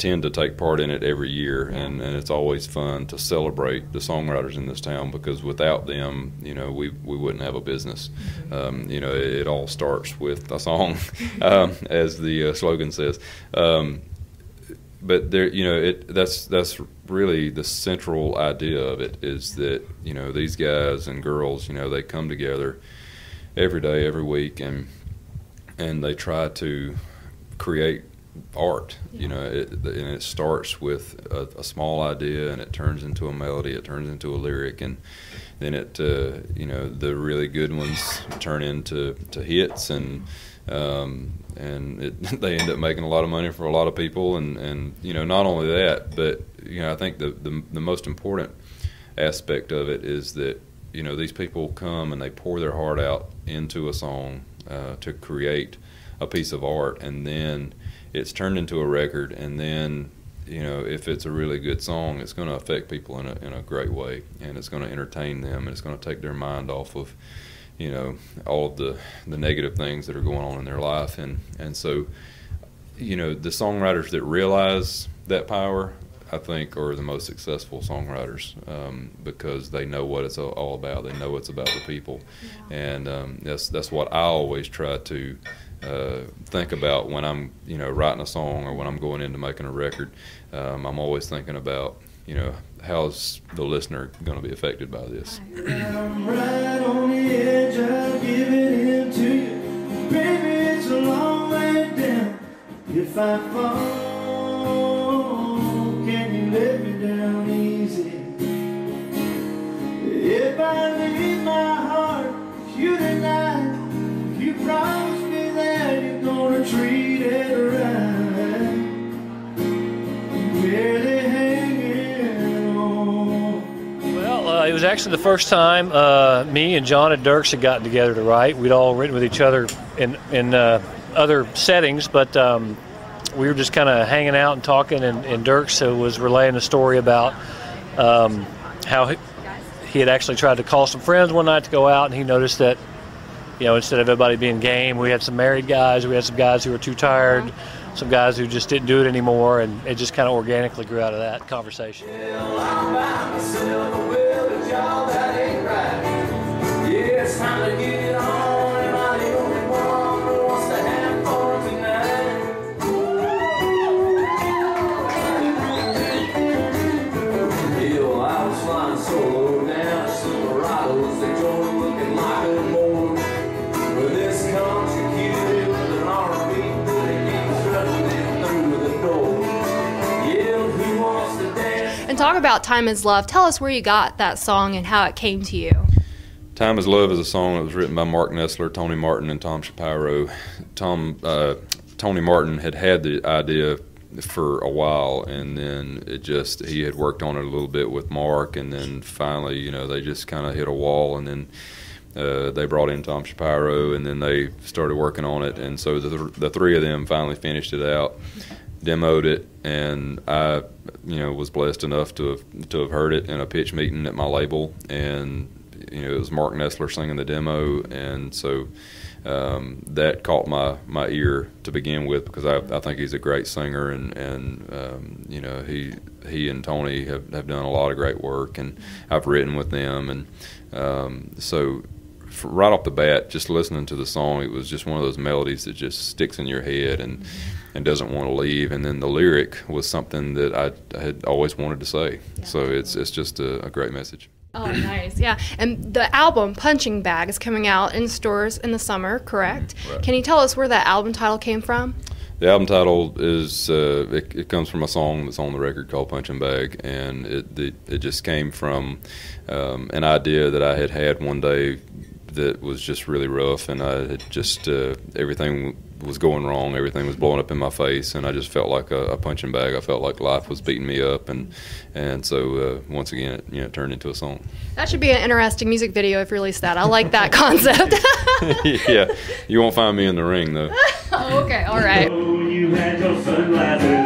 tend to take part in it every year, and it's always fun to celebrate the songwriters in this town, because without them, you know, we wouldn't have a business. You know, it all starts with a song, as the slogan says. But there, you know, that's really the central idea of it, is that, you know, these guys and girls, you know, they come together every day, every week, and they try to create art. You know, and it starts with a small idea, and it turns into a melody, it turns into a lyric, and then it, you know, the really good ones turn into hits, and they end up making a lot of money for a lot of people, and you know, not only that, but you know, I think the most important aspect of it is that, you know, these people come and they pour their heart out into a song to create a piece of art, and then it's turned into a record, and then, you know, if it's a really good song, it's going to affect people in a great way, and it's going to entertain them, and it's going to take their mind off of, you know, all of the negative things that are going on in their life, and so, you know, the songwriters that realize that power, I think, are the most successful songwriters, because they know what it's all about. They know it's about the people, and that's what I always try to think about when I'm, you know, writing a song, or when I'm going into making a record. I'm always thinking about, you know, how's the listener going to be affected by this. I'm right on the edge of giving in to you, baby. It's a long way down. If I fall, can you let me down easy? If I leave my heart with you tonight, you promise me that you're gonna treat it right. Barely hanging on. Well, it was actually the first time me and John and Dirks had gotten together to write. We'd all written with each other in other settings, but we were just kind of hanging out and talking, and Dirks was relaying a story about how he had actually tried to call some friends one night to go out, and he noticed that, you know, instead of everybody being game, we had some married guys, we had some guys who were too tired, some guys who just didn't do it anymore, and it just kind of organically grew out of that conversation. And talk about Time Is Love. Tell us where you got that song and how it came to you. Time Is Love is a song that was written by Mark Nessler, Tony Martin, and Tom Shapiro. Tony Martin had the idea for a while, and then he had worked on it a little bit with Mark, and then finally, you know, they just kind of hit a wall, and then they brought in Tom Shapiro, and then they started working on it, and so the three of them finally finished it out, demoed it, and I, you know, was blessed enough to have heard it in a pitch meeting at my label, and, you know, it was Mark Nessler singing the demo, and so that caught my ear to begin with, because I think he's a great singer, and you know, he and Tony have done a lot of great work, and I've written with them, and so right off the bat, just listening to the song, it was just one of those melodies that just sticks in your head and doesn't want to leave. And then the lyric was something that I had always wanted to say. So it's just a great message. Oh, nice. Yeah. And the album Punching Bag is coming out in stores in the summer, correct? Right. Can you tell us where that album title came from? The album title is it comes from a song that's on the record called Punching Bag, and it just came from an idea that I had one day that was just really rough, and I had just everything was going wrong, everything was blowing up in my face, and I just felt like a punching bag. I felt like life was beating me up, and so once again, it turned into a song. That should be an interesting music video if you release that. I like that concept. Yeah, you won't find me in the ring though. Oh, okay, all right. You had your sunglasses